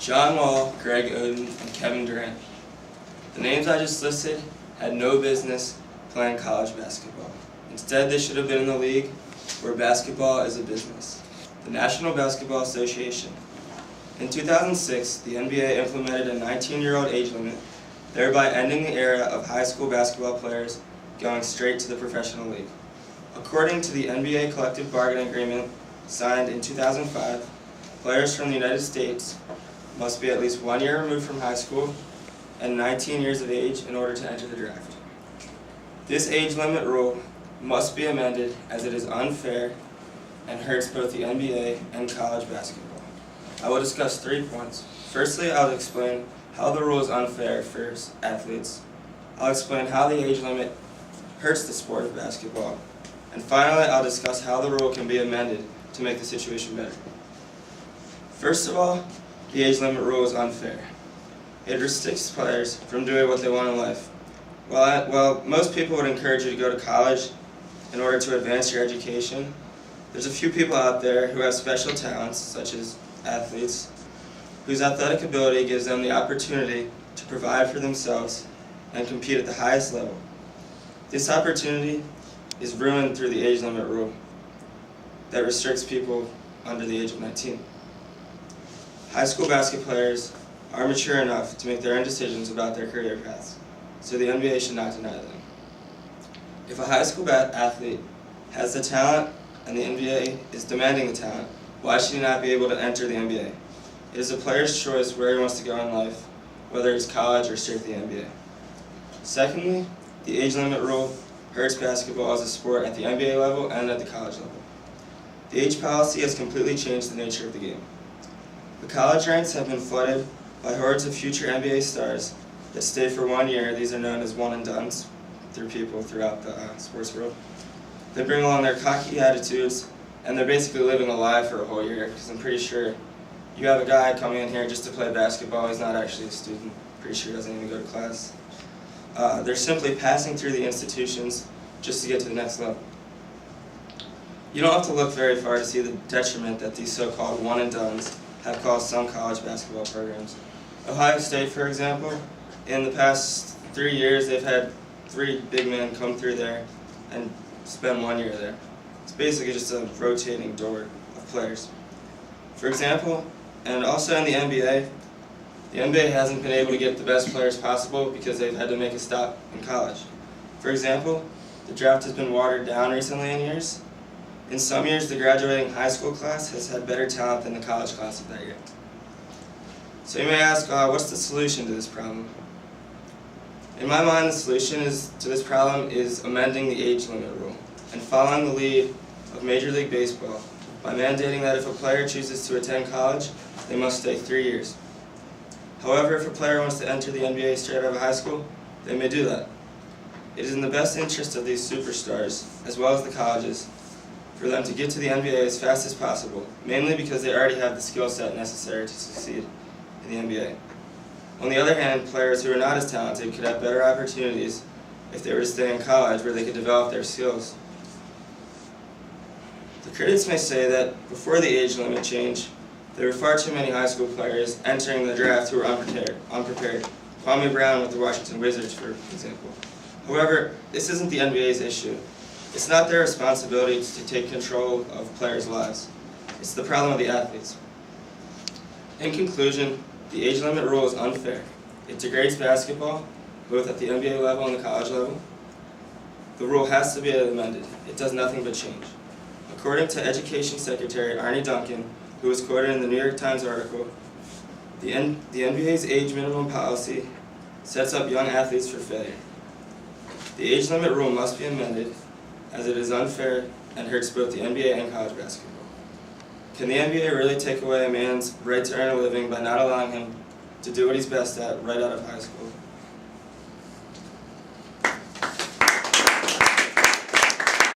John Wall, Greg Oden, and Kevin Durant. The names I just listed had no business playing college basketball. Instead, they should have been in the league where basketball is a business, the National Basketball Association. In 2006, the NBA implemented a 19-year-old age limit, thereby ending the era of high school basketball players going straight to the professional league. According to the NBA collective bargaining agreement signed in 2005, players from the United States must be at least 1 year removed from high school and 19 years of age in order to enter the draft. This age limit rule must be amended as it is unfair and hurts both the NBA and college basketball. I will discuss 3 points. Firstly, I'll explain how the rule is unfair for athletes. I'll explain how the age limit hurts the sport of basketball. And finally, I'll discuss how the rule can be amended to make the situation better. First of all, the age limit rule is unfair. It restricts players from doing what they want in life. While most people would encourage you to go to college in order to advance your education, there's a few people out there who have special talents, such as athletes, whose athletic ability gives them the opportunity to provide for themselves and compete at the highest level. This opportunity is ruined through the age limit rule that restricts people under the age of 19. High school basketball players are mature enough to make their own decisions about their career paths, so the NBA should not deny them. If a high school athlete has the talent and the NBA is demanding the talent, why should he not be able to enter the NBA? It is a player's choice where he wants to go in life, whether it's college or straight to the NBA. Secondly, the age limit rule hurts basketball as a sport at the NBA level and at the college level. The age policy has completely changed the nature of the game. The college ranks have been flooded by hordes of future NBA stars that stay for 1 year. These are known as one-and-dones through people throughout the sports world. They bring along their cocky attitudes, and they're basically living a lie for a whole year, because I'm pretty sure you have a guy coming in here just to play basketball. He's not actually a student. Pretty sure he doesn't even go to class. They're simply passing through the institutions just to get to the next level. You don't have to look very far to see the detriment that these so-called one-and-dones have caused some college basketball programs. Ohio State, for example, in the past 3 years, they've had 3 big men come through there and spend 1 year there. It's basically just a rotating door of players. For example, and also in the NBA hasn't been able to get the best players possible because they've had to make a stop in college. For example, the draft has been watered down recently in years. In some years, the graduating high school class has had better talent than the college class of that year. So you may ask, what's the solution to this problem? In my mind, the solution to this problem is amending the age limit rule and following the lead of Major League Baseball by mandating that if a player chooses to attend college, they must stay 3 years. However, if a player wants to enter the NBA straight out of high school, they may do that. It is in the best interest of these superstars, as well as the colleges, for them to get to the NBA as fast as possible, mainly because they already have the skill set necessary to succeed in the NBA. On the other hand, players who are not as talented could have better opportunities if they were to stay in college where they could develop their skills. The critics may say that before the age limit change, there were far too many high school players entering the draft who were unprepared. Kwame Brown with the Washington Wizards, for example. However, this isn't the NBA's issue. It's not their responsibility to take control of players' lives. It's the problem of the athletes. In conclusion, the age limit rule is unfair. It degrades basketball, both at the NBA level and the college level. The rule has to be amended. It does nothing but change. According to Education Secretary Arne Duncan, who was quoted in the New York Times article, the NBA's age minimum policy sets up young athletes for failure. The age limit rule must be amended as it is unfair and hurts both the NBA and college basketball. Can the NBA really take away a man's right to earn a living by not allowing him to do what he's best at right out of high school?